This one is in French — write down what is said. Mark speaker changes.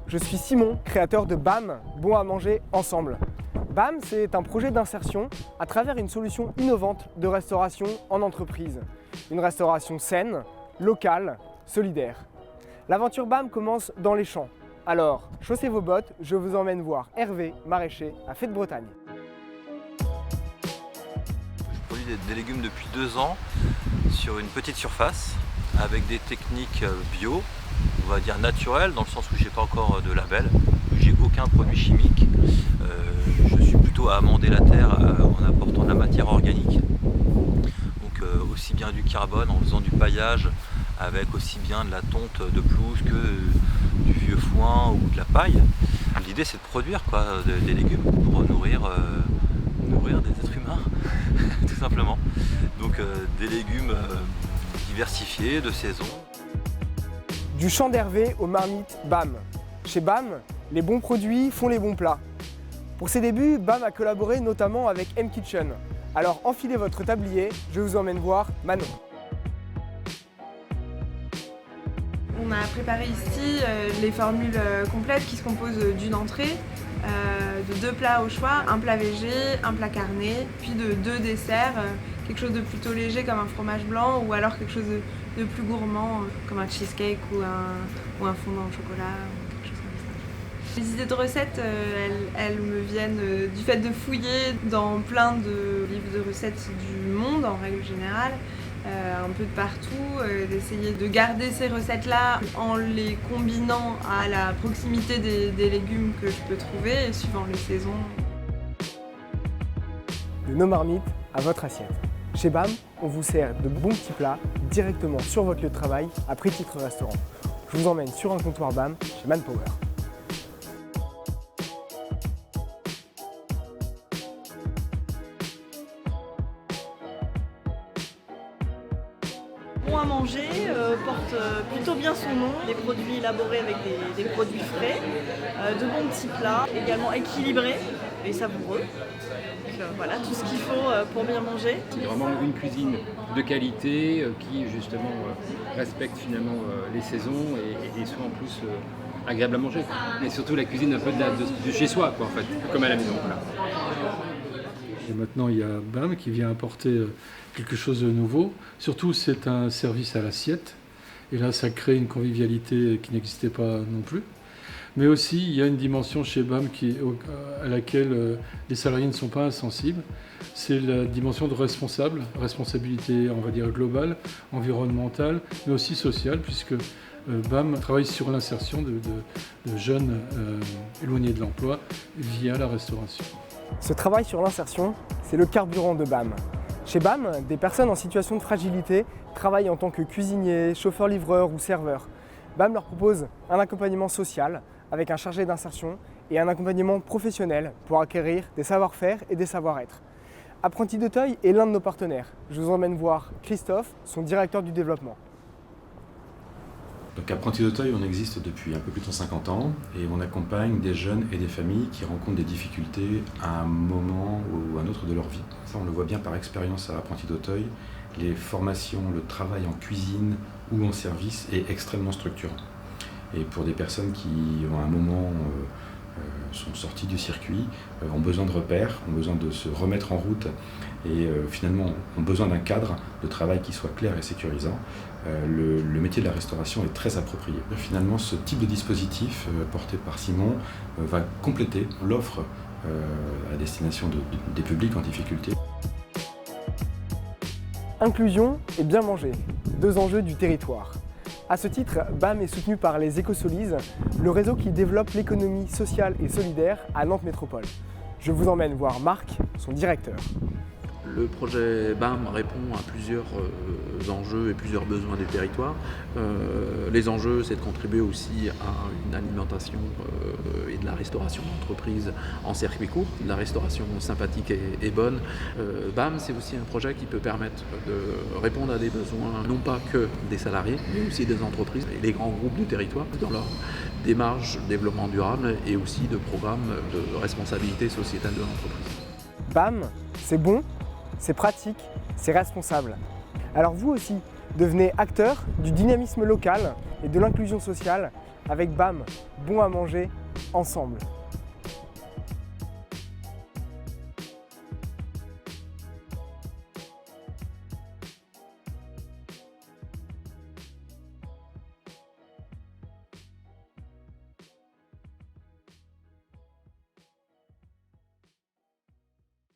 Speaker 1: Je suis Simon, créateur de BAM, Bon à manger ensemble. BAM, c'est un projet d'insertion à travers une solution innovante de restauration en entreprise. Une restauration saine, locale, solidaire. L'aventure BAM commence dans les champs. Alors, chaussez vos bottes, je vous emmène voir Hervé, maraîcher, à Fête Bretagne.
Speaker 2: Je produis des légumes depuis 2 ans sur une petite surface avec des techniques bio, on va dire naturelles, dans le sens où j'ai pas encore de label, où j'ai aucun produit chimique. Je suis plutôt à amender la terre en apportant de la matière organique. Donc aussi bien du carbone en faisant du paillage avec aussi bien de la tonte de pelouse que du vieux foin ou de la paille. L'idée c'est de produire des légumes pour nourrir des êtres humains, tout simplement. Donc des légumes diversifiés, de saison.
Speaker 1: Du champ d'Hervé aux marmites BAM. Chez BAM, les bons produits font les bons plats. Pour ses débuts, BAM a collaboré notamment avec M-Kitchen. Alors enfilez votre tablier, je vous emmène voir Manon.
Speaker 3: On a préparé ici les formules complètes qui se composent d'une entrée, de 2 plats au choix, un plat végé, un plat carné, puis de 2 desserts, quelque chose de plutôt léger comme un fromage blanc ou alors quelque chose de plus gourmand comme un cheesecake ou un fondant au chocolat. Quelque chose comme ça. Les idées de recettes, elles me viennent du fait de fouiller dans plein de livres de recettes du monde en règle générale. Un peu de partout, d'essayer de garder ces recettes-là en les combinant à la proximité des légumes que je peux trouver, suivant les saisons.
Speaker 1: De nos marmites à votre assiette. Chez BAM, on vous sert de bons petits plats directement sur votre lieu de travail à prix titre restaurant. Je vous emmène sur un comptoir BAM chez Manpower.
Speaker 4: Bon à manger porte plutôt bien son nom, des produits élaborés avec des produits frais, de bons petits plats, également équilibrés et savoureux. Donc voilà, tout ce qu'il faut pour bien manger.
Speaker 5: C'est vraiment une cuisine de qualité qui justement respecte finalement les saisons et soit en plus agréable à manger. Et surtout la cuisine un peu de chez soi quoi, en fait, comme à la maison. Voilà.
Speaker 6: Et maintenant, il y a BAM qui vient apporter quelque chose de nouveau. Surtout, c'est un service à l'assiette. Et là, ça crée une convivialité qui n'existait pas non plus. Mais aussi, il y a une dimension chez BAM à laquelle les salariés ne sont pas insensibles. C'est la dimension de responsabilité, on va dire, globale, environnementale, mais aussi sociale, puisque BAM travaille sur l'insertion de jeunes éloignés de l'emploi via la restauration.
Speaker 1: Ce travail sur l'insertion, c'est le carburant de BAM. Chez BAM, des personnes en situation de fragilité travaillent en tant que cuisiniers, chauffeurs-livreurs ou serveurs. BAM leur propose un accompagnement social avec un chargé d'insertion et un accompagnement professionnel pour acquérir des savoir-faire et des savoir-être. Apprenti d'Auteuil est l'un de nos partenaires. Je vous emmène voir Christophe, son directeur du développement.
Speaker 7: Donc Apprenti d'Auteuil, on existe depuis un peu plus de 50 ans et on accompagne des jeunes et des familles qui rencontrent des difficultés à un moment ou un autre de leur vie. Ça, on le voit bien par expérience à Apprenti d'Auteuil. Les formations, le travail en cuisine ou en service est extrêmement structurant. Et pour des personnes qui, à un moment, sont sorties du circuit, ont besoin de repères, ont besoin de se remettre en route et finalement ont besoin d'un cadre de travail qui soit clair et sécurisant. Le métier de la restauration est très approprié. Finalement, ce type de dispositif porté par Simon va compléter l'offre à destination des publics en difficulté.
Speaker 1: Inclusion et bien manger, 2 enjeux du territoire. À ce titre, BAM est soutenu par les Écosolises, le réseau qui développe l'économie sociale et solidaire à Nantes Métropole. Je vous emmène voir Marc, son directeur.
Speaker 8: Le projet BAM répond à plusieurs enjeux et plusieurs besoins des territoires. Les enjeux, c'est de contribuer aussi à une alimentation et de la restauration d'entreprise en circuit court, de la restauration sympathique et bonne. BAM, c'est aussi un projet qui peut permettre de répondre à des besoins, non pas que des salariés, mais aussi des entreprises et des grands groupes du territoire dans leur démarche de développement durable et aussi de programmes de responsabilité sociétale de l'entreprise.
Speaker 1: BAM, c'est bon, c'est pratique, c'est responsable. Alors vous aussi, devenez acteur du dynamisme local et de l'inclusion sociale Avec BAM, bon à manger, ensemble.